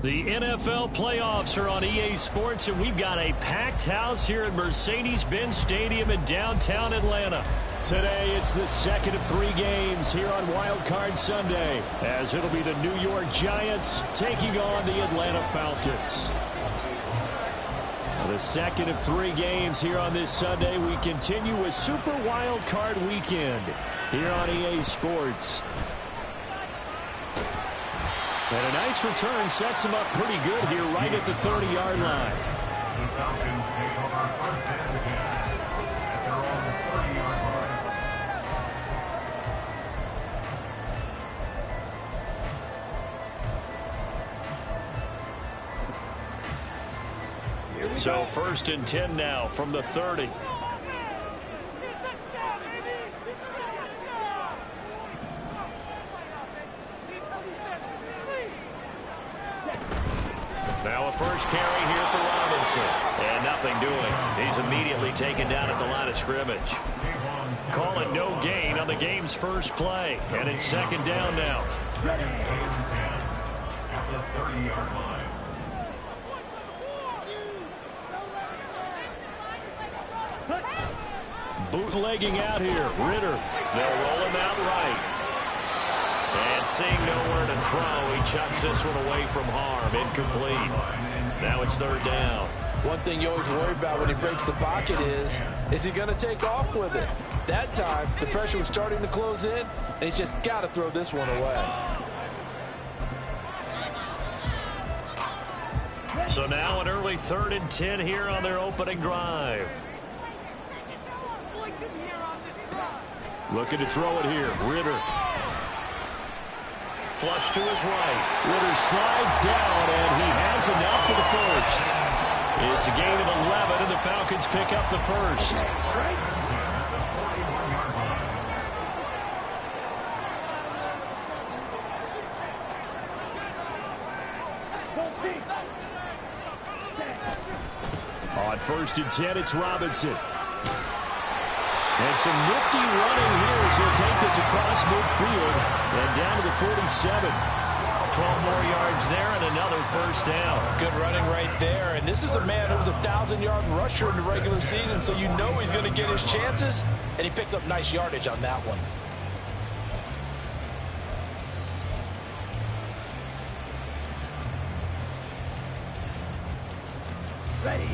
The NFL playoffs are on EA Sports, and we've got a packed house here at Mercedes-Benz Stadium in downtown Atlanta. Today, it's the second of 3 games here on Wild Card Sunday, as it'll be the New York Giants taking on the Atlanta Falcons. The second of 3 games here on this Sunday. We continue with Super Wild Card Weekend here on EA Sports. And a nice return sets him up pretty good here right at the 30-yard line. The Falcons take over first and 10 at their own 30-yard line. So first and 10 now from the 30. Now a first carry here for Robinson. And nothing doing. He's immediately taken down at the line of scrimmage. Call it no gain on the game's first play. And it's second down now. Second and 10 at the 30-yard line. Bootlegging out here. Ritter. They'll roll him out right. And seeing nowhere to throw, he chucks this one away from harm. Incomplete. Now it's third down. One thing you always worry about when he breaks the pocket is he going to take off with it? That time, the pressure was starting to close in, and he's just got to throw this one away. So now an early third and 10 here on their opening drive. Looking to throw it here. Ritter. Flush to his right. Ritter slides down, and he has enough for the first. It's a gain of 11, and the Falcons pick up the first. On first and 10, it's Robinson. And some nifty running here as he'll take this across midfield and down to the 47. 12 more yards there and another first down. Good running right there. And this is a man who was a 1,000-yard rusher in the regular season, so you know he's going to get his chances, and he picks up nice yardage on that one. Ready.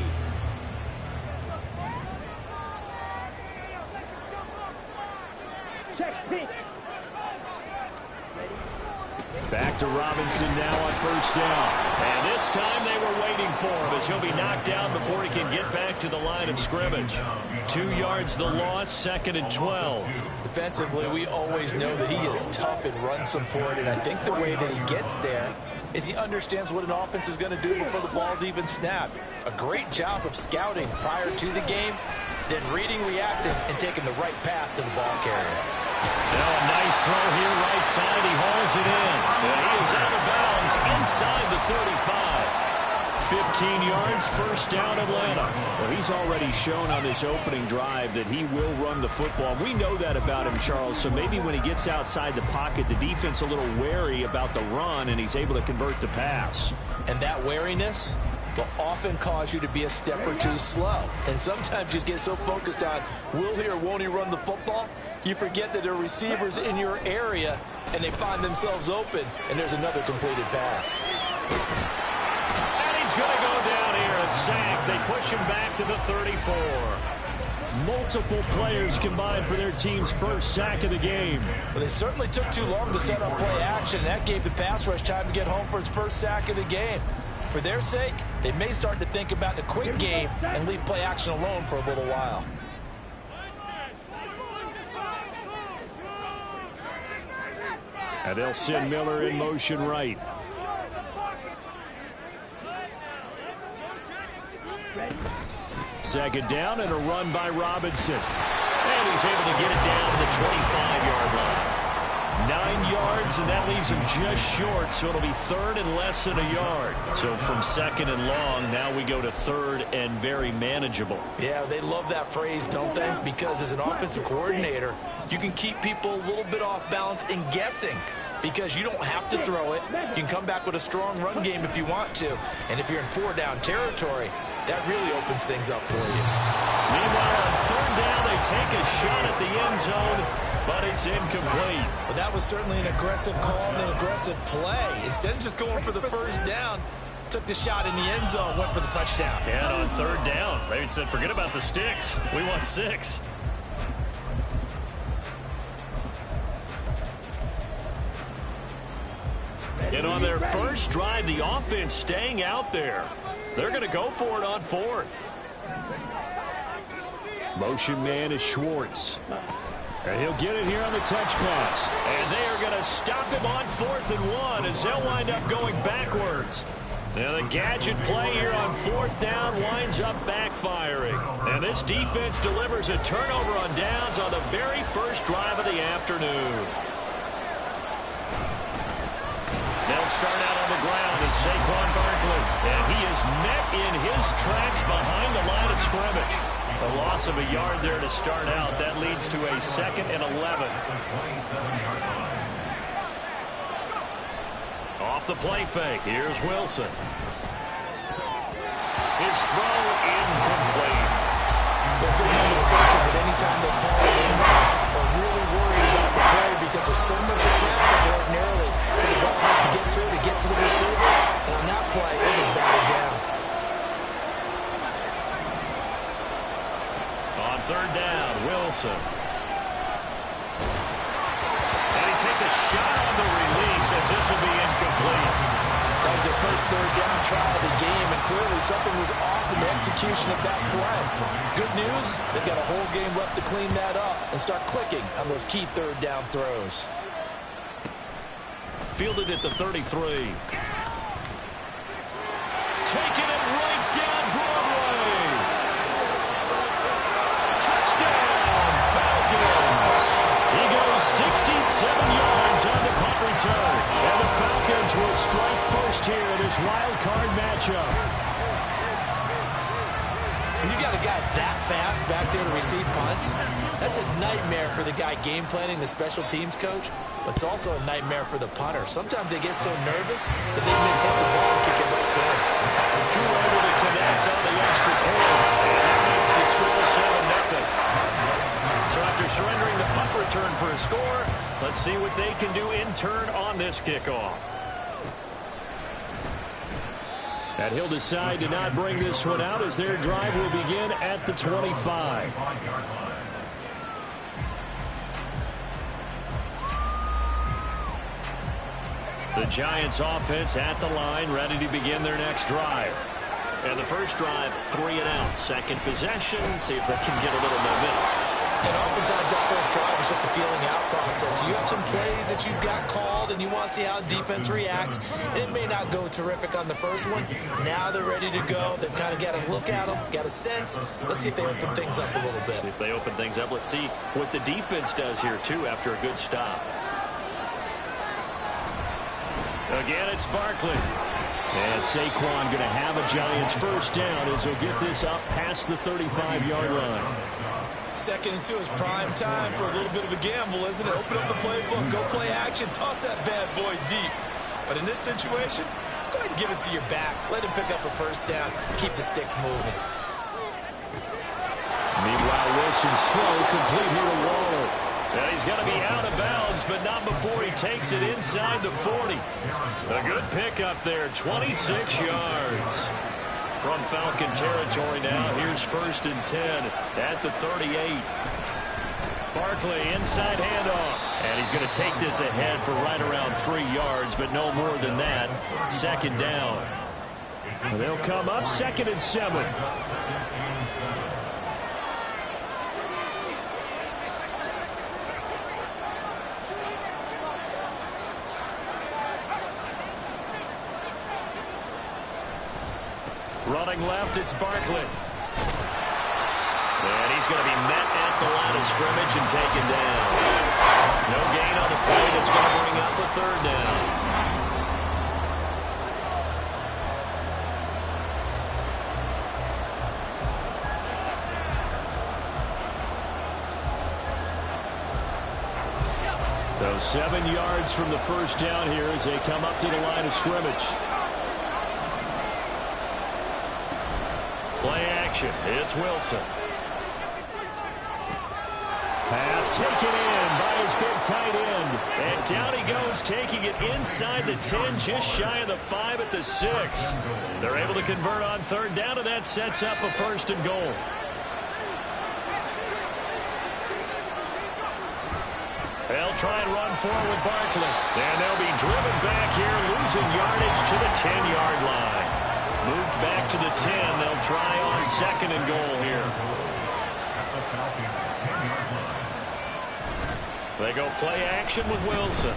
Back to Robinson now on first down. And this time they were waiting for him as he'll be knocked down before he can get back to the line of scrimmage. 2 yards the loss, second and 12. Defensively, we always know that he is tough in run support, and I think the way that he gets there is he understands what an offense is going to do before the ball's even snapped. A great job of scouting prior to the game, then reading, reacting, and taking the right path to the ball carrier. Now a nice throw here right side. He hauls it in. And he is out of bounds inside the 35. 15 yards, first down Atlanta. Well, he's already shown on this opening drive that he will run the football. We know that about him, Charles, so maybe when he gets outside the pocket, the defense a little wary about the run, and he's able to convert the pass. And that wariness will often cause you to be a step or two slow. And sometimes you get so focused on will he or won't he run the football, you forget that there are receivers in your area, and they find themselves open, and there's another completed pass. And he's going to go down here, a sack. They push him back to the 34. Multiple players combined for their team's first sack of the game. Well, they certainly took too long to set up play action, and that gave the pass rush time to get home for its first sack of the game. For their sake, they may start to think about the quick game and leave play action alone for a little while. And they'll send Miller in motion right. Second down and a run by Robinson. And he's able to get it down to the 25-yard line. 9 yards, and that leaves him just short, so it'll be third and less than a yard. So from second and long, now we go to third and very manageable. Yeah, they love that phrase, don't they? Because as an offensive coordinator, you can keep people a little bit off balance and guessing. because you don't have to throw it. You can come back with a strong run game if you want to. And if you're in 4-down territory, that really opens things up for you. Meanwhile, on 3rd down, they take a shot at the end zone, but it's incomplete. Well, that was certainly an aggressive call and an aggressive play. Instead of just going for the first down, took the shot in the end zone, went for the touchdown. And on 3rd down, they said, forget about the sticks. We want 6. And on their first drive, the offense staying out there. They're going to go for it on 4th. Motion man is Schwartz. And he'll get it here on the touch pass. And they are going to stop him on 4th and 1 as they'll wind up going backwards. Now the gadget play here on 4th down winds up backfiring. And this defense delivers a turnover on downs on the very first drive of the afternoon. They'll start out on the ground, and Saquon Barkley. And he is met in his tracks behind the line of scrimmage. A loss of a yard there to start out. That leads to a 2nd and 11. Off the play fake. Here's Wilson. His throw incomplete. The good number of coaches at any time they call it in are really worried about the play because there's so much traffic ordinarily that the ball has to get through to get to the receiver. And on that play, it was batted down. On 3rd down, Wilson. And he takes a shot on the release as this will be incomplete. That was their first 3rd down try of the game, and clearly something was off in the execution of that play. Good news, they've got a whole game left to clean that up and start clicking on those key 3rd down throws. Fielded at the 33. Taking it right down Broadway. Touchdown, Falcons. He goes 67 yards on the punt return. And the Falcons will strike first here in this wild card matchup. When you got a guy that fast back there to receive punts, that's a nightmare for the guy game planning, the special teams coach, but it's also a nightmare for the punter. Sometimes they get so nervous that they miss hit the ball and kick it right to him. Drew able to connect on the extra point. And that's the score 7-0. So after surrendering the punt return for a score, let's see what they can do in turn on this kickoff. And he'll decide to not bring this one out as their drive will begin at the 25. The Giants offense at the line, ready to begin their next drive. And the first drive, 3 and out. Second possession, see if they can get a little momentum. And oftentimes that first drive is just a feeling out process. You have some plays that you've got called and you want to see how defense reacts. It may not go terrific on the first one. Now they're ready to go. They've kind of got a look at them, got a sense. Let's see if they open things up a little bit. See if they open things up. Let's see what the defense does here, too, after a good stop. Again, it's Barkley. And Saquon going to have a Giants first down as he'll get this up past the 35-yard line. 2nd and 2 is prime time for a little bit of a gamble, isn't it? Open up the playbook, go play action, toss that bad boy deep. But in this situation, go ahead and give it to your back. Let him pick up a first down, keep the sticks moving. Meanwhile, Wilson's throw complete here to Waller. And he's going to be out of bounds, but not before he takes it inside the 40. A good pickup there, 26 yards. From Falcon territory now, here's 1st and 10 at the 38. Barkley, inside handoff. And he's going to take this ahead for right around 3 yards, but no more than that. 2nd down. And they'll come up 2nd and 7. Running left, it's Barkley. And he's going to be met at the line of scrimmage and taken down. No gain on the play. That's going to bring up a 3rd down. So 7 yards from the first down here as they come up to the line of scrimmage. Play action. It's Wilson. Pass taken in by his big tight end. And down he goes, taking it inside the 10, just shy of the 5 at the 6. They're able to convert on third down, and that sets up a 1st and goal. They'll try and run forward with Barkley. And they'll be driven back here, losing yardage to the 10-yard line. Moved back to the 10. They'll try on 2nd and goal here. They go play action with Wilson.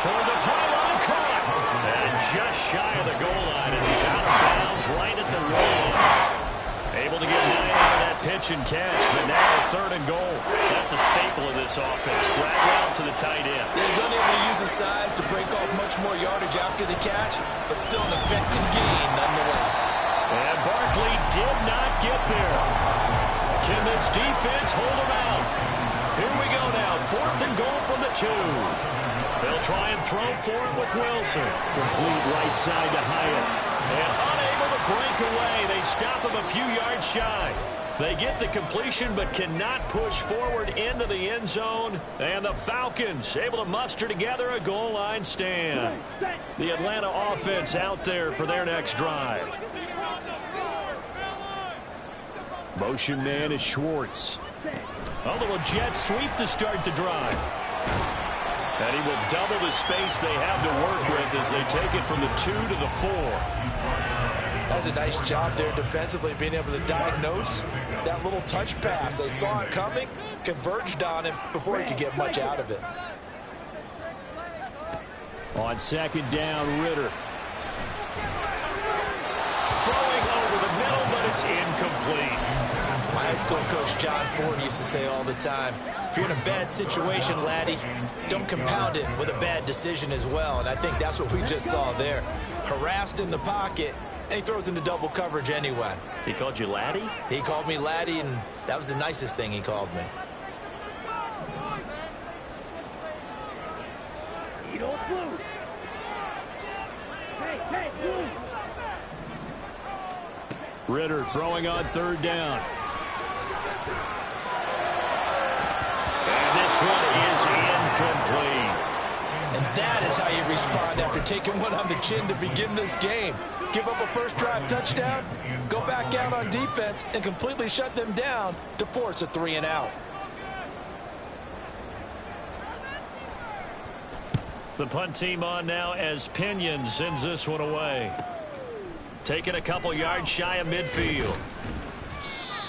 Toward the pylon, caught. And just shy of the goal line as he's out of bounds right at the line. Able to get 9 out of that pitch and catch, but now 3rd and goal. That's a staple of this offense. Drag route to the tight end. He's unable to use his size to break off much more yardage after the catch, but still an effective gain nonetheless. And Barkley did not get there. Can this defense hold him out? Here we go now. 4th and goal from the 2. They'll try and throw for it with Wilson. Complete right side to Hyatt. And unable to break away. They stop him a few yards shy. They get the completion but cannot push forward into the end zone. And the Falcons able to muster together a goal line stand. The Atlanta offense out there for their next drive. Motion man is Schwartz. A little jet sweep to start the drive. And he will double the space they have to work with as they take it from the 2 to the 4. That's a nice job there defensively, being able to diagnose that little touch pass. They saw it coming, converged on him before he could get much out of it. On 2nd down, Ritter. Throwing over the middle, but it's incomplete. My high school coach, John Ford, used to say all the time, if you're in a bad situation, laddie, don't compound it with a bad decision as well. And I think that's what we just saw there. Harassed in the pocket, and he throws into double coverage anyway. He called you laddie? He called me laddie, and that was the nicest thing he called me. You don't move. Hey, move. Ritter throwing on 3rd down. And this one is incomplete. And that is how you respond after taking one on the chin to begin this game. Give up a first drive touchdown, go back out on defense, and completely shut them down to force a 3 and out. The punt team on now as Pinion sends this one away. Taking a couple yards shy of midfield.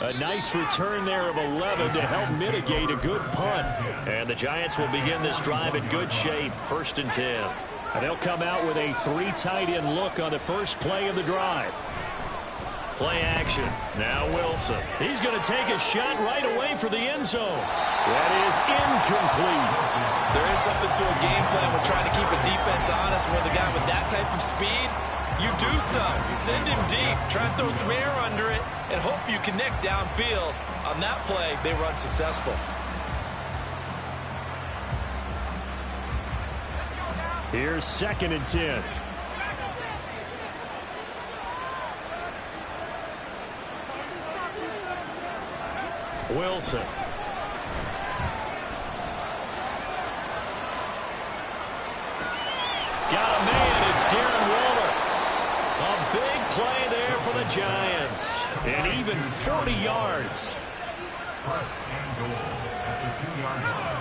A nice return there of 11 to help mitigate a good punt. And the Giants will begin this drive in good shape, 1st and 10. And they'll come out with a 3 tight end look on the first play of the drive. Play action. Now Wilson. He's going to take a shot right away for the end zone. That is incomplete. There is something to a game plan with trying to keep a defense honest with a guy with that type of speed. You do so. Send him deep. Try and throw some air under it and hope you connect downfield. On that play, they were unsuccessful. Here's 2nd and 10. Wilson. Got a man. It's Darren Waller. A big play there for the Giants. And even 40 yards.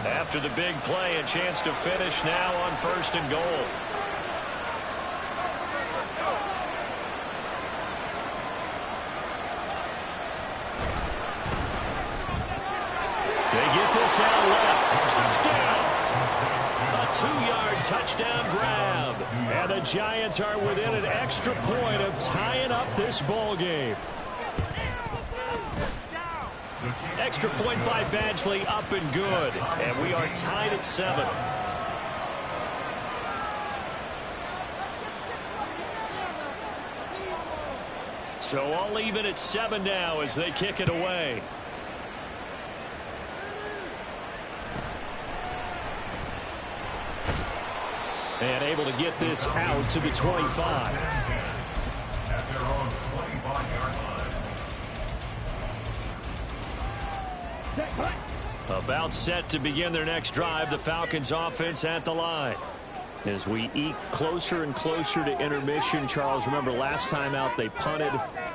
After the big play, a chance to finish now on 1st and goal. They get this out left. Touchdown. A 2-yard touchdown grab. And the Giants are within an extra point of tying up this ball game. Extra point by Badgley, up and good. And we are tied at 7. So all leave it at 7 now as they kick it away. And able to get this out to the 25. At their own 25-yard line. About set to begin their next drive, the Falcons offense at the line. As we eke closer and closer to intermission, Charles, remember last time out they punted.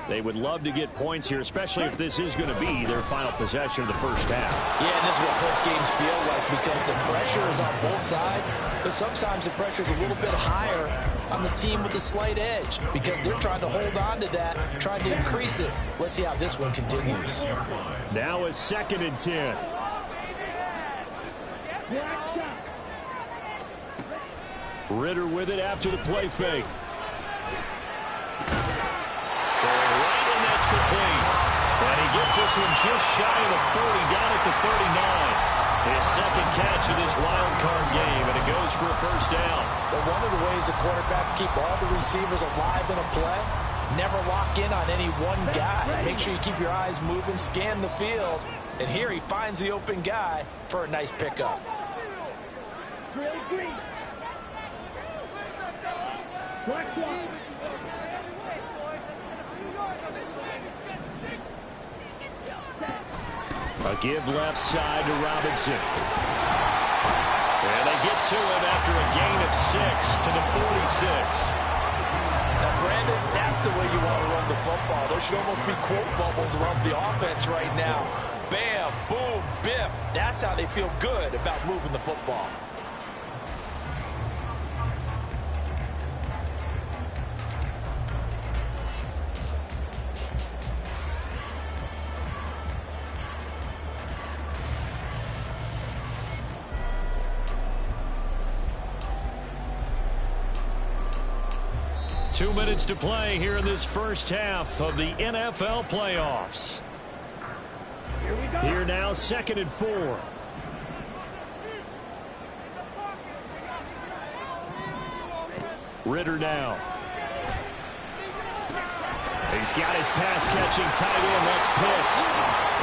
They would love to get points here, especially if this is going to be their final possession of the first half. Yeah, and this is what close games feel like because the pressure is on both sides, but sometimes the pressure is a little bit higher on the team with the slight edge because they're trying to hold on to that, trying to increase it. Let's see how this one continues. Now a 2nd and 10. Ridder with it after the play fake. So right in, that's complete. And he gets this one just shy of the 40, down at the 39. His second catch of this wild card game, and it goes for a first down. But one of the ways the quarterbacks keep all the receivers alive in a play, never lock in on any one guy. Make sure you keep your eyes moving, scan the field. And here he finds the open guy for a nice pickup. A give left side to Robinson. And they get to him after a gain of 6 to the 46. Now, Brandon, that's the way you want to run the football. There should almost be quote bubbles around the offense right now. Bam, boom, biff. That's how they feel good about moving the football. Two minutes to play here in this first half of the NFL playoffs. Here we go. Here now, 2nd and 4. Ridder now. He's got his pass-catching tight end. That's Pitts.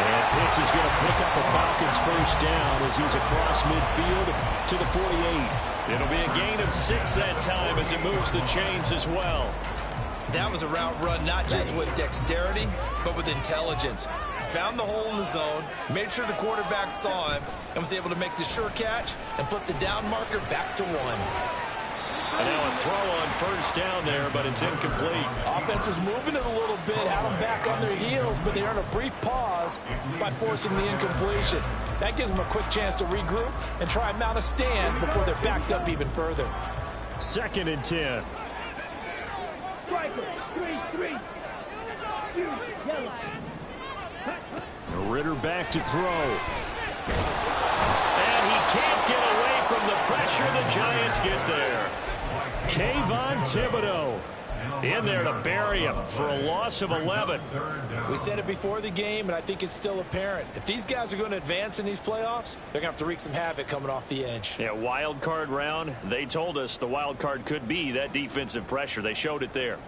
And Pitts is going to pick up a Falcons first down as he's across midfield to the 48. It'll be a gain of 6 that time as it moves the chains as well. That was a route run not just with dexterity, but with intelligence. Found the hole in the zone, made sure the quarterback saw him, and was able to make the sure catch and flip the down marker back to 1. And now a throw on first down there, but it's incomplete. Offense was moving it a little bit, had them back on their heels, but they earned a brief pause by forcing the incompletion. That gives them a quick chance to regroup and try and mount a stand before they're backed up even further. 2nd and 10. Striker, 3-3. Yellow. Ridder back to throw. And he can't get away from the pressure. The Giants get there. Kayvon Thibodeaux in there to bury him for a loss of 11. We said it before the game, and I think it's still apparent. If these guys are going to advance in these playoffs, they're going to have to wreak some havoc coming off the edge. Yeah, wild card round. They told us the wild card could be that defensive pressure. They showed it there.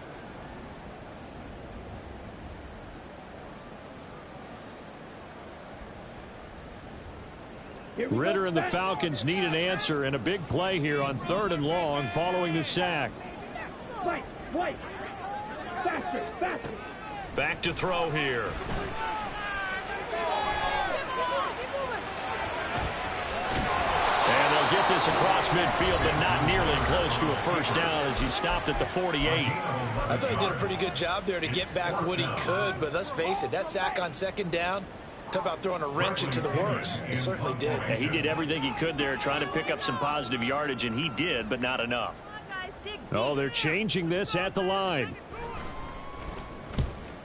Ridder and the Falcons need an answer and a big play here on 3rd and long following the sack. Fight. Faster. Back to throw here. And they'll get this across midfield, but not nearly close to a first down as he stopped at the 48. I thought he did a pretty good job there to get back what he could, but let's face it, that sack on 2nd down, talk about throwing a wrench into the works. He certainly did. Yeah, he did everything he could there trying to pick up some positive yardage, and he did, but not enough. Oh, they're changing this at the line.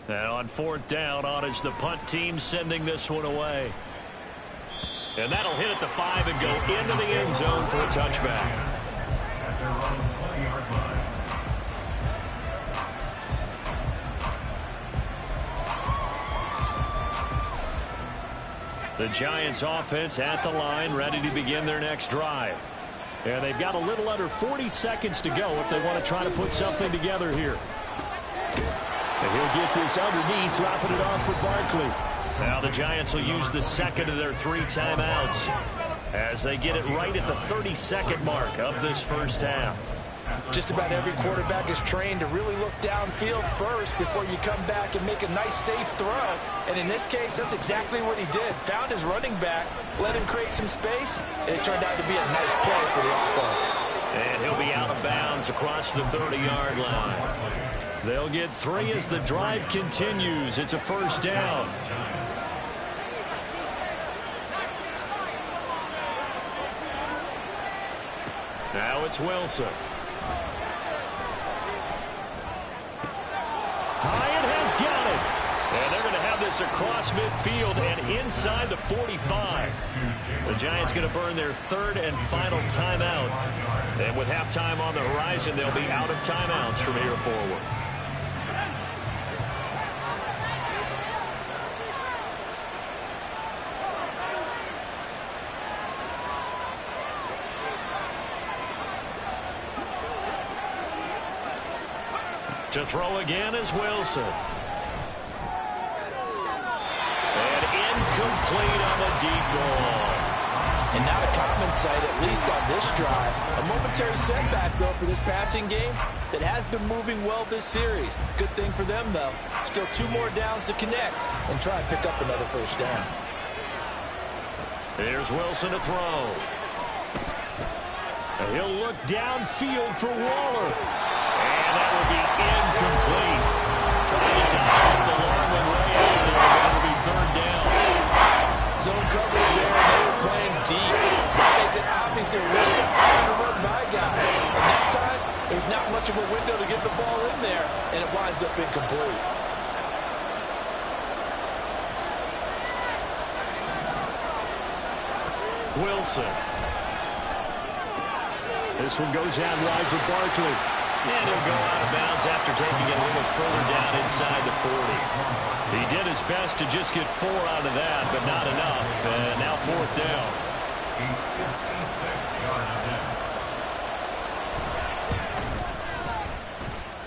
And on 4th down, on is the punt team sending this one away. And that'll hit at the 5 and go into the end zone for a touchback. At their own 20-yard line. The Giants offense at the line, ready to begin their next drive. And they've got a little under 40 seconds to go if they want to try to put something together here. And he'll get this underneath, dropping it off for Barkley. Now the Giants will use the 2nd of their 3 timeouts. as they get it right at the 32nd mark of this first half. Just about every quarterback is trained to really look downfield first before you come back and make a nice, safe throw. And in this case, that's exactly what he did. Found his running back, let him create some space, and it turned out to be a nice play for the offense. And he'll be out of bounds across the 30-yard line. They'll get 3 as the drive continues. It's a first down. Now it's Wilson. Hyatt has got it. And they're going to have this across midfield and inside the 45. The Giants going to burn their 3rd and final timeout. And with halftime on the horizon, they'll be out of timeouts from here forward. To throw again is Wilson. And incomplete on the deep ball. And not a common sight, at least on this drive. A momentary setback, though, for this passing game that has been moving well this series. Good thing for them, though. Still 2 more downs to connect and try and pick up another first down. Here's Wilson to throw. And he'll look downfield for Waller. And that will be incomplete. Trying to dive the long one way out there, but it'll be 3rd down. Zone coverage there, they were playing deep. That makes it obviously really hard to run by guys. And that time, there's not much of a window to get the ball in there, and it winds up incomplete. Wilson. This one goes out wide for Barkley. And he'll go out of bounds after taking it a little further down inside the 40. He did his best to just get 4 out of that, but not enough. And now 4th down.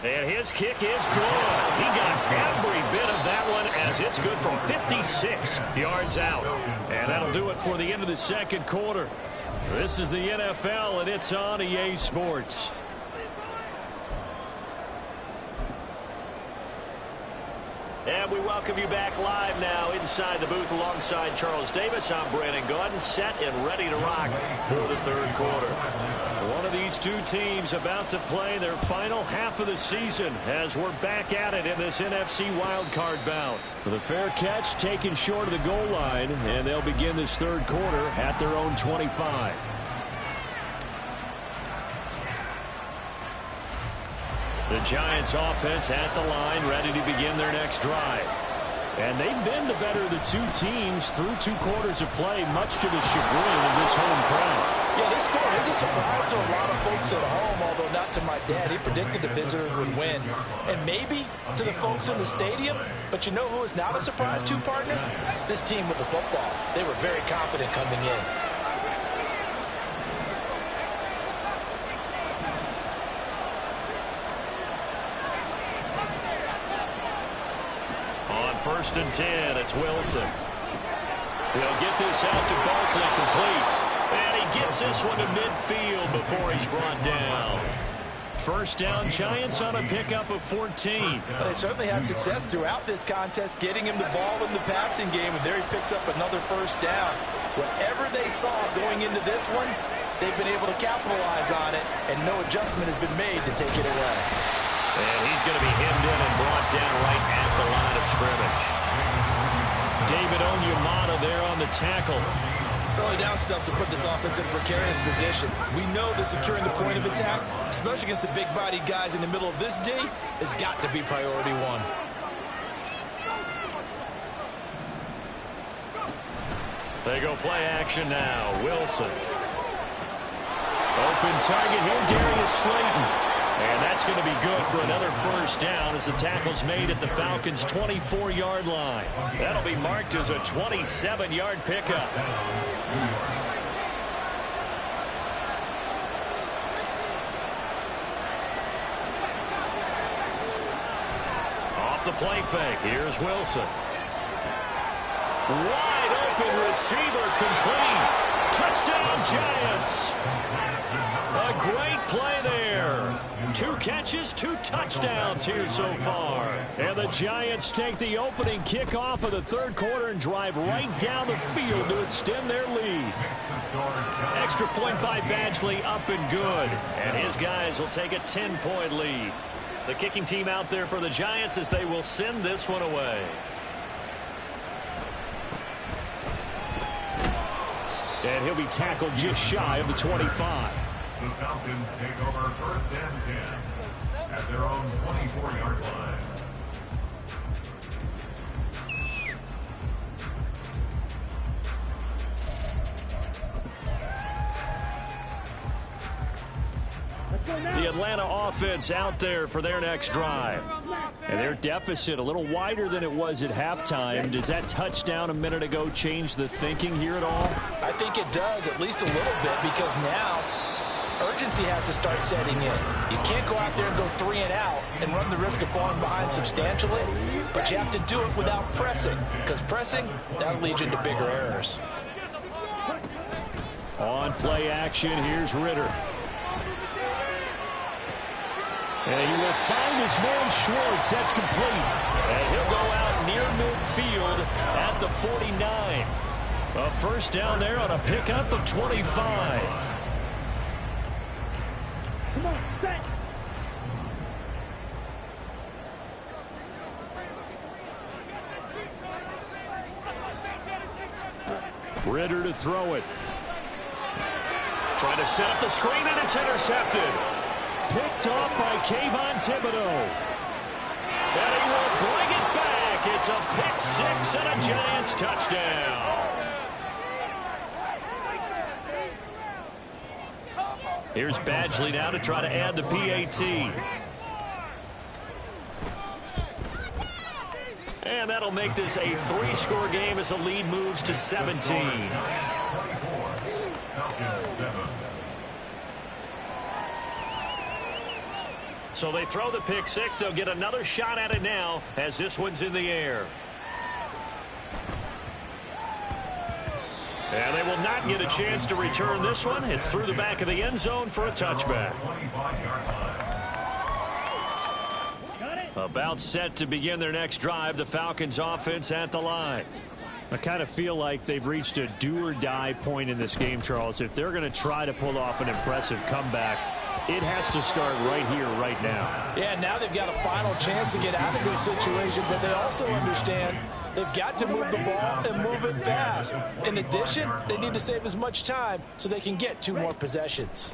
And his kick is good. He got every bit of that one as it's good from 56 yards out. And that'll do it for the end of the 2nd quarter. This is the NFL, and it's on EA Sports. And we welcome you back live now inside the booth alongside Charles Davis. I'm Brandon Gaudin, set and ready to rock for the 3rd quarter. One of these 2 teams about to play their final half of the season as we're back at it in this NFC wildcard bout. The fair catch taken short of the goal line, and they'll begin this 3rd quarter at their own 25. The Giants offense at the line, ready to begin their next drive. And they've been the better of the 2 teams through 2 quarters of play, much to the chagrin of this home crowd. Yeah, this score is a surprise to a lot of folks at home, although not to my dad. He predicted the visitors would win. And maybe to the folks in the stadium, but you know who is not a surprise to, partner? This team with the football. They were very confident coming in. On 1st and 10, it's Wilson. He'll get this out to Barkley complete. And he gets this one to midfield before he's brought down. First down, Giants on a pickup of 14. They certainly had success throughout this contest, getting him the ball in the passing game, and there he picks up another first down. Whatever they saw going into this one, they've been able to capitalize on it, and no adjustment has been made to take it away. And he's going to be hemmed in and brought down right at the line of scrimmage. David Onyemata there on the tackle. Early down stuff to put this offense in a precarious position. We know that securing the point of attack, especially against the big-bodied guys in the middle of this D, has got to be priority 1. They go play action now. Wilson. Open target here, Darius Slayton. And that's going to be good for another first down as the tackle's made at the Falcons' 24-yard line. That'll be marked as a 27-yard pickup. Off the play fake, here's Wilson. Wide open receiver complete. Touchdown, Giants. A great play there. 2 catches, 2 touchdowns here so far. And the Giants take the opening kickoff of the third quarter and drive right down the field to extend their lead. Extra point by Badgley, up and good. And his guys will take a 10-point lead. The kicking team out there for the Giants as they will send this one away. And he'll be tackled just shy of the 25. The Falcons take over 1st and 10 at their own 24-yard line. The Atlanta offense out there for their next drive. And their deficit a little wider than it was at halftime. Does that touchdown a minute ago change the thinking here at all? I think it does, at least a little bit, because now urgency has to start setting in. You can't go out there and go 3 and out and run the risk of falling behind substantially, but you have to do it without pressing, because pressing, that'll lead you into bigger errors. On play action, here's Ritter. And he will find his man Schwartz. That's complete. And he'll go out near midfield at the 49. A first down there on a pickup of 25. Come on, set. Ritter to throw it. Trying to set up the screen, and it's intercepted. Picked off by Kayvon Thibodeaux. And he will bring it back. It's a pick 6 and a Giants touchdown. Here's Badgley now to try to add the PAT. And that'll make this a 3-score game as the lead moves to 17. So they throw the pick 6. They'll get another shot at it now as this one's in the air. And they will not get a chance to return this one. It's through the back of the end zone for a touchback. About set to begin their next drive. The Falcons offense at the line. I kind of feel like they've reached a do-or-die point in this game, Charles. If they're going to try to pull off an impressive comeback, it has to start right here, right now. Yeah, now they've got a final chance to get out of this situation, but they also understand they've got to move the ball and move it fast. In addition, they need to save as much time so they can get 2 more possessions.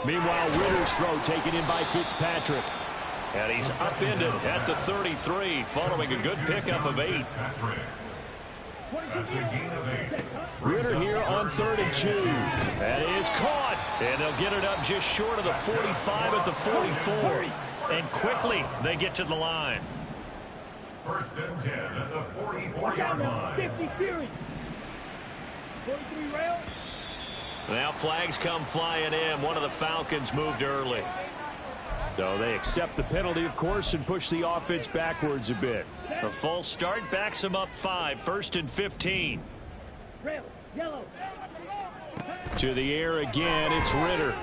Meanwhile, Ritter's throw taken in by Fitzpatrick. And he's upended at the 33 following a good pickup of 8. Ritter here on 3rd and 2. That is caught. And they'll get it up just short of the 45 at the 44. And quickly they get to the line. 1st and 10 at the 44-yard line. 50 series. 43 rail. Now flags come flying in. One of the Falcons moved early. So they accept the penalty, of course, and push the offense backwards a bit. The false start backs them up 5. 1st and 15. Rail. Yellow. To the air again, it's Ritter.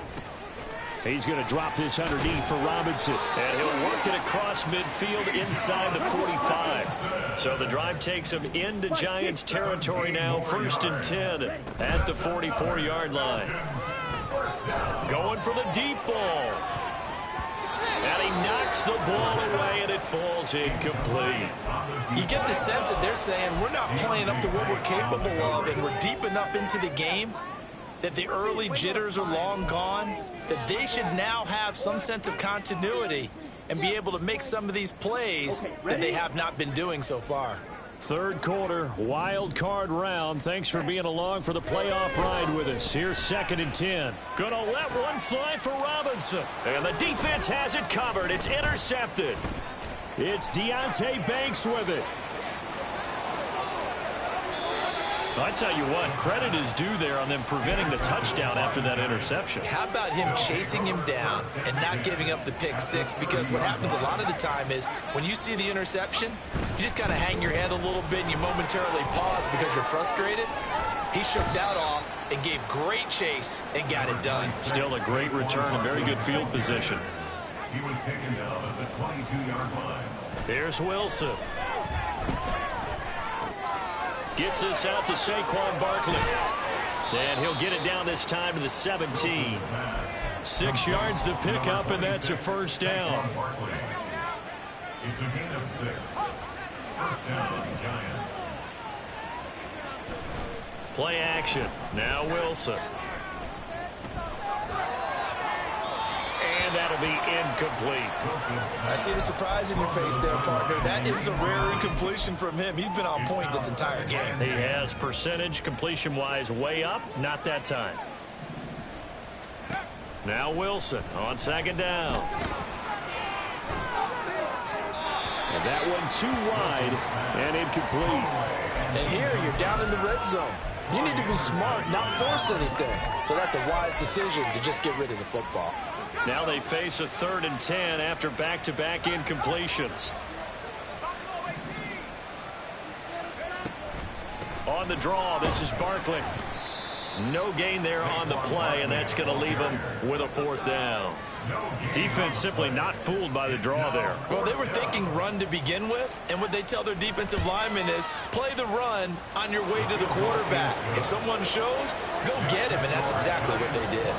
He's going to drop this underneath for Robinson. And he'll work it across midfield inside the 45. So the drive takes him into Giants territory now. 1st and 10 at the 44-yard line. Going for the deep ball. And he knocks the ball away, and it falls incomplete. You get the sense that they're saying we're not playing up to what we're capable of, and we're deep enough into the game that the early jitters are long gone, that they should now have some sense of continuity and be able to make some of these plays that they have not been doing so far. 3rd quarter, wild card round. Thanks for being along for the playoff ride with us. Here's 2nd and 10. Gonna let one fly for Robinson. And the defense has it covered. It's intercepted. It's Deonte Banks with it. I tell you what, credit is due there on them preventing the touchdown after that interception. How about him chasing him down and not giving up the pick 6? Because what happens a lot of the time is when you see the interception, you just kind of hang your head a little bit and you momentarily pause because you're frustrated. He shook that off and gave great chase and got it done. Still a great return and very good field position. He was taken down at the 22-yard line. Here's Wilson. Gets this out to Saquon Barkley. And he'll get it down this time to the 17. 6 yards the pickup, and that's a first down. It's a gain of 6. First down, Giants. Play action. Now Wilson. And that'll be incomplete. I see the surprise in your face there, partner. That is a rare incompletion from him. He's been on point this entire game. He has percentage completion-wise way up. Not that time. Now Wilson on second down. And that one too wide and incomplete. And here you're down in the red zone. You need to be smart, not force anything. So that's a wise decision to just get rid of the football. Now they face a 3rd and 10 after back-to-back incompletions. On the draw, this is Barkley. No gain there on the play, and that's going to leave him with a 4th down. Defense simply not fooled by the draw there. Well, they were thinking run to begin with, and what they tell their defensive linemen is play the run on your way to the quarterback. If someone shows, go get him, and that's exactly what they did.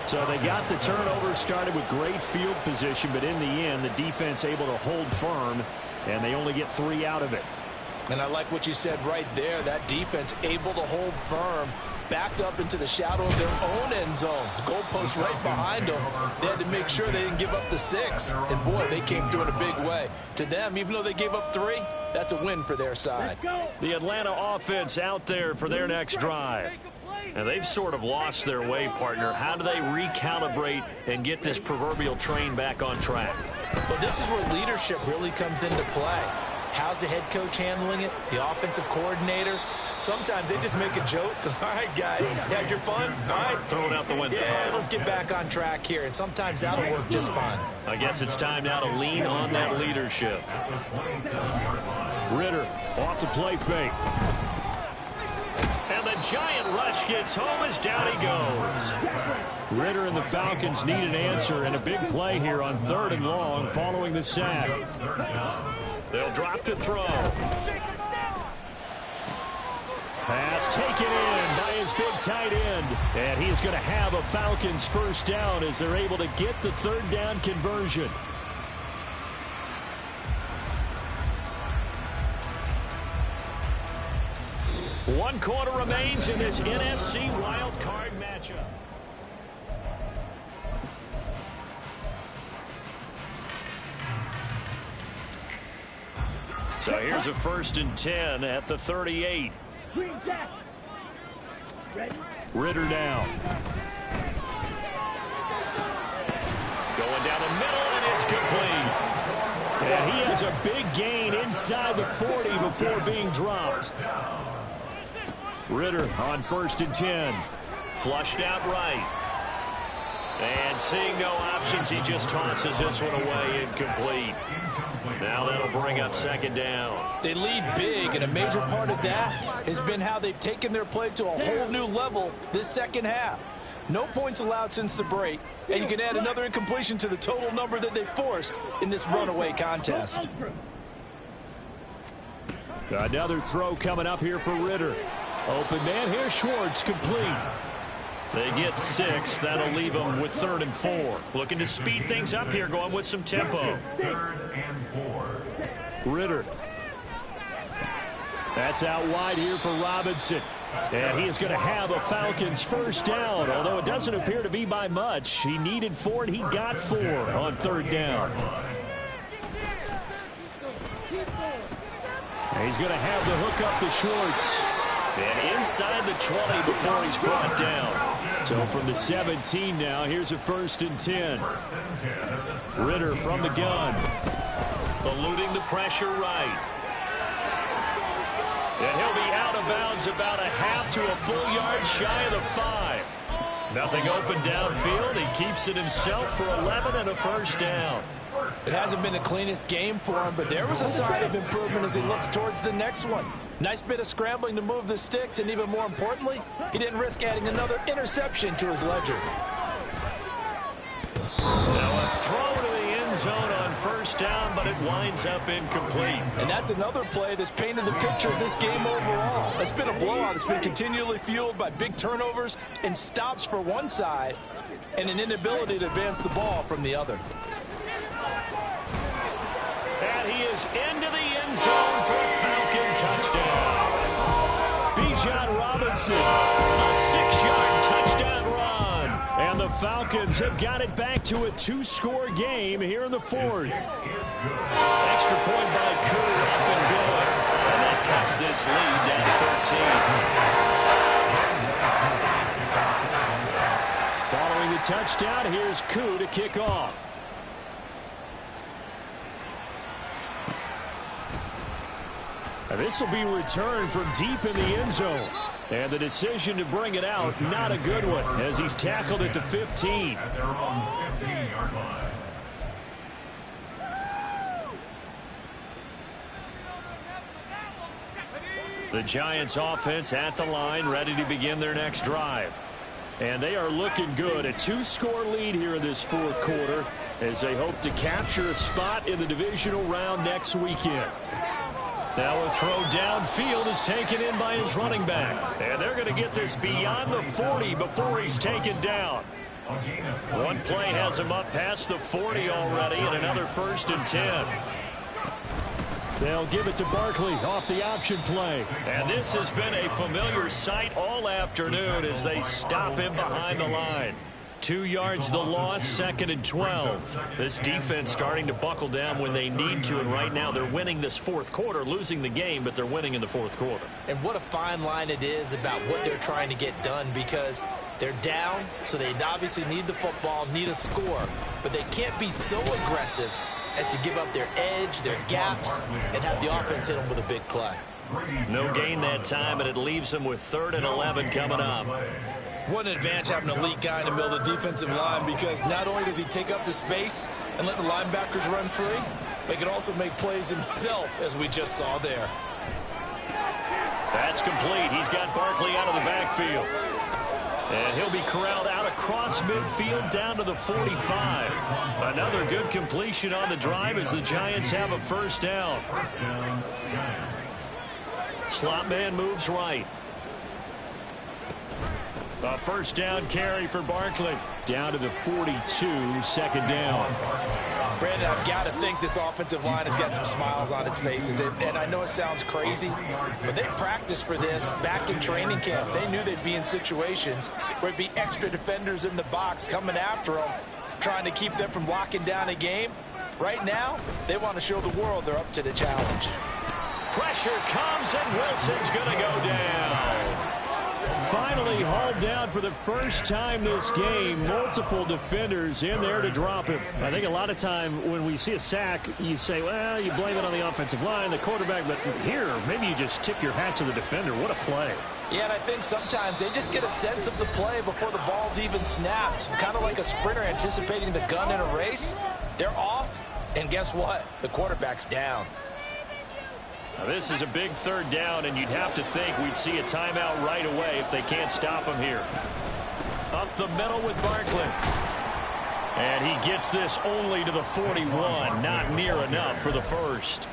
So they got the turnover started with great field position, but in the end, the defense able to hold firm, and they only get 3 out of it. And I like what you said right there. That defense able to hold firm, backed up into the shadow of their own end zone. The goalpost right behind them. They had to make sure they didn't give up the 6. And, boy, they came through in a big way. To them, even though they gave up 3, that's a win for their side. The Atlanta offense out there for their next drive. And they've sort of lost their way, partner. How do they recalibrate and get this proverbial train back on track? Well, this is where leadership really comes into play. How's the head coach handling it? The offensive coordinator? Sometimes they just make a joke. All right, guys, had your fun? All right. Throw it out the window. Yeah, let's get back on track here. And sometimes that'll work just fine. I guess it's time now to lean on that leadership. Ritter off the play fake. And the giant rush gets home as down he goes. Ritter and the Falcons need an answer and a big play here on 3rd and long following the sack. They'll drop to throw. Pass taken in by his big tight end. And he is going to have a Falcons first down as they're able to get the 3rd down conversion. One quarter remains in this NFC wild card matchup. So here's a 1st and 10 at the 38. Green Jack. Ready? Ritter now. Going down the middle, and it's complete. And he has a big gain inside the 40 before being dropped. Ritter on 1st and 10. Flushed out right. And seeing no options, he just tosses this one away, incomplete. Now that'll bring up 2nd down. They lead big, and a major part of that has been how they've taken their play to a whole new level this second half. No points allowed since the break, and you can add another incompletion to the total number that they forced in this runaway contest. Another throw coming up here for Ritter. Open man here, Schwartz, complete. They get 6. That'll leave them with 3rd and 4. Looking to speed things up here, going with some tempo. 3rd and 4. Ritter. That's out wide here for Robinson. And he is going to have a Falcons first down, although it doesn't appear to be by much. He needed 4, and he got 4 on 3rd down. And he's going to have the hook up to Schwartz. And inside the 20 before he's brought down. So from the 17 now, here's a 1st and 10. Ritter from the gun. Eluding the pressure right. And he'll be out of bounds about a half to a full yard shy of the 5. Nothing open downfield. He keeps it himself for 11 and a first down. It hasn't been the cleanest game for him, but there was a sign of improvement as he looks towards the next one. Nice bit of scrambling to move the sticks, and even more importantly, he didn't risk adding another interception to his ledger. Now a throw to the end zone on first down, but it winds up incomplete. And that's another play that's painted the picture of this game overall. It's been a blowout. It's been continually fueled by big turnovers and stops for one side and an inability to advance the ball from the other. And he is into the end zone for a Falcon touchdown. Bijan Robinson, a 6-yard touchdown run. And the Falcons have got it back to a 2-score game here in the fourth. Extra point by Koo, up and good. And that cuts this lead down to 13. Following the touchdown, here's Koo to kick off. This will be returned from deep in the end zone. And the decision to bring it out, not a good one, as he's tackled at the 15. At their own 15-yard line. The Giants offense at the line, ready to begin their next drive. And they are looking good. A 2-score lead here in this fourth quarter as they hope to capture a spot in the divisional round next weekend. Now a throw downfield is taken in by his running back. And they're going to get this beyond the 40 before he's taken down. One play has him up past the 40 already, and another 1st and 10. They'll give it to Barkley off the option play. And this has been a familiar sight all afternoon as they stop him behind the line. 2 yards the loss, 2nd and 12. This defense starting to buckle down when they need to, and right now they're winning this fourth quarter, losing the game, but they're winning in the fourth quarter. And what a fine line it is about what they're trying to get done, because they're down, so they obviously need the football, need a score, but they can't be so aggressive as to give up their edge, their gaps, and have the offense hit them with a big play. No gain that time, and it leaves them with 3rd and 11 coming up. What an advantage having an elite guy in the middle of the defensive line, because not only does he take up the space and let the linebackers run free, but he can also make plays himself, as we just saw there. That's complete. He's got Barkley out of the backfield. And he'll be corralled out across midfield down to the 45. Another good completion on the drive as the Giants have a 1st down. Slot man moves right. A 1st down carry for Barkley. Down to the 42, 2nd down. Brandon, I've got to think this offensive line has got some smiles on its faces. And I know it sounds crazy, but they practiced for this back in training camp. They knew they'd be in situations where it'd be extra defenders in the box coming after them, trying to keep them from locking down a game. Right now, they want to show the world they're up to the challenge. Pressure comes, and Wilson's going to go down. Finally hauled down for the first time this game. Multiple defenders in there to drop him. I think a lot of time when we see a sack, you say, well, you blame it on the offensive line, the quarterback, but here, maybe you just tip your hat to the defender. What a play. Yeah, and I think sometimes they just get a sense of the play before the ball's even snapped. Kind of like a sprinter anticipating the gun in a race. They're off, and guess what? The quarterback's down. Now this is a big 3rd down, and you'd have to think we'd see a timeout right away if they can't stop him here. Up the middle with Barkley. And he gets this only to the 41. Not near enough for the 1st.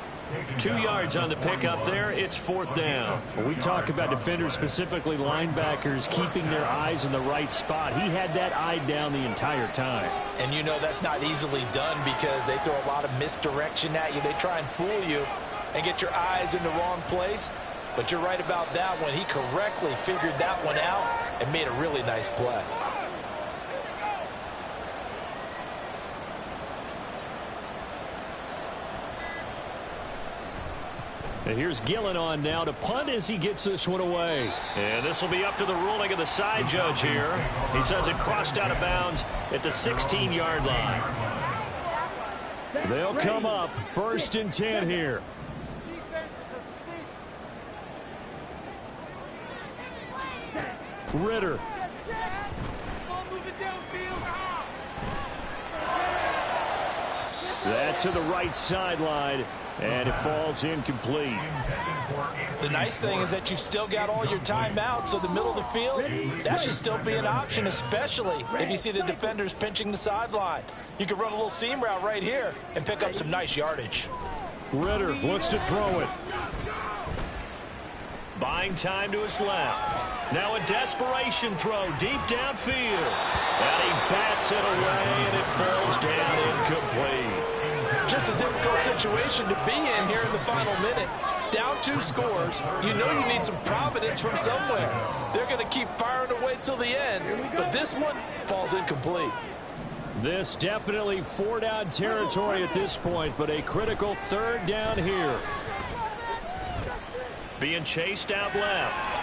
2 yards on the pickup there. It's 4th down. When we talk about defenders, specifically linebackers, keeping their eyes in the right spot, he had that eye down the entire time. And you know that's not easily done because they throw a lot of misdirection at you. They try and fool you and get your eyes in the wrong place. But you're right about that one. He correctly figured that one out and made a really nice play. And here's Gillen on now to punt as he gets this one away. And this will be up to the ruling of the side judge here. He says it crossed out of bounds at the 16-yard line. They'll come up 1st and 10 here. Ritter. That to the right sideline, and it falls incomplete. The nice thing is that you've still got all your timeouts, so the middle of the field, that should still be an option, especially if you see the defenders pinching the sideline. You can run a little seam route right here and pick up some nice yardage. Ridder looks to throw it. Buying time to his left. Now a desperation throw deep downfield. And he bats it away, and it falls down incomplete. Just a difficult situation to be in here in the final minute. Down 2 scores. You know you need some providence from somewhere. They're going to keep firing away till the end, but this one falls incomplete. This definitely 4-down territory at this point, but a critical 3rd down here. Being chased out left.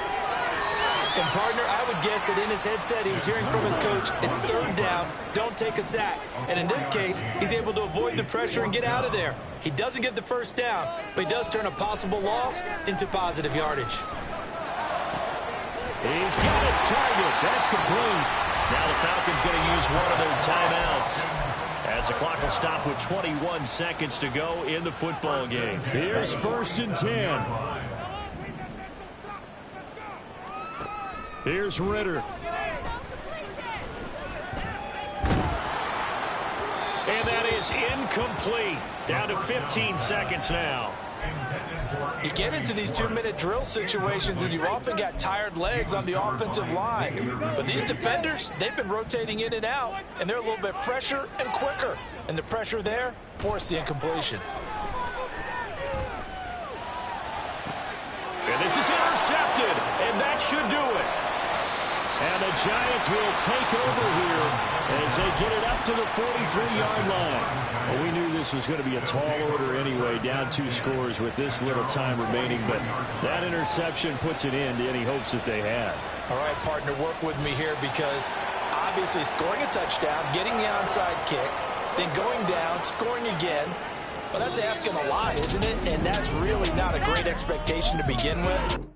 And, partner, I would guess that in his headset he was hearing from his coach, it's 3rd down, don't take a sack. And in this case, he's able to avoid the pressure and get out of there. He doesn't get the 1st down, but he does turn a possible loss into positive yardage. He's got his target. That's complete. Now the Falcons going to use one of their timeouts, as the clock will stop with 21 seconds to go in the football game. Here's 1st and 10. Here's Ridder. And that is incomplete. Down to 15 seconds now. You get into these 2-minute drill situations, and you've often got tired legs on the offensive line. But these defenders, they've been rotating in and out, and they're a little bit fresher and quicker. And the pressure there forced the incompletion. And this is intercepted, and that should do it. And the Giants will take over here as they get it up to the 43-yard line. Well, we knew this was going to be a tall order anyway, down 2 scores with this little time remaining, but that interception puts an end to any hopes that they had. All right, partner, work with me here, because obviously scoring a touchdown, getting the onside kick, then going down, scoring again, well, that's asking a lot, isn't it? And that's really not a great expectation to begin with.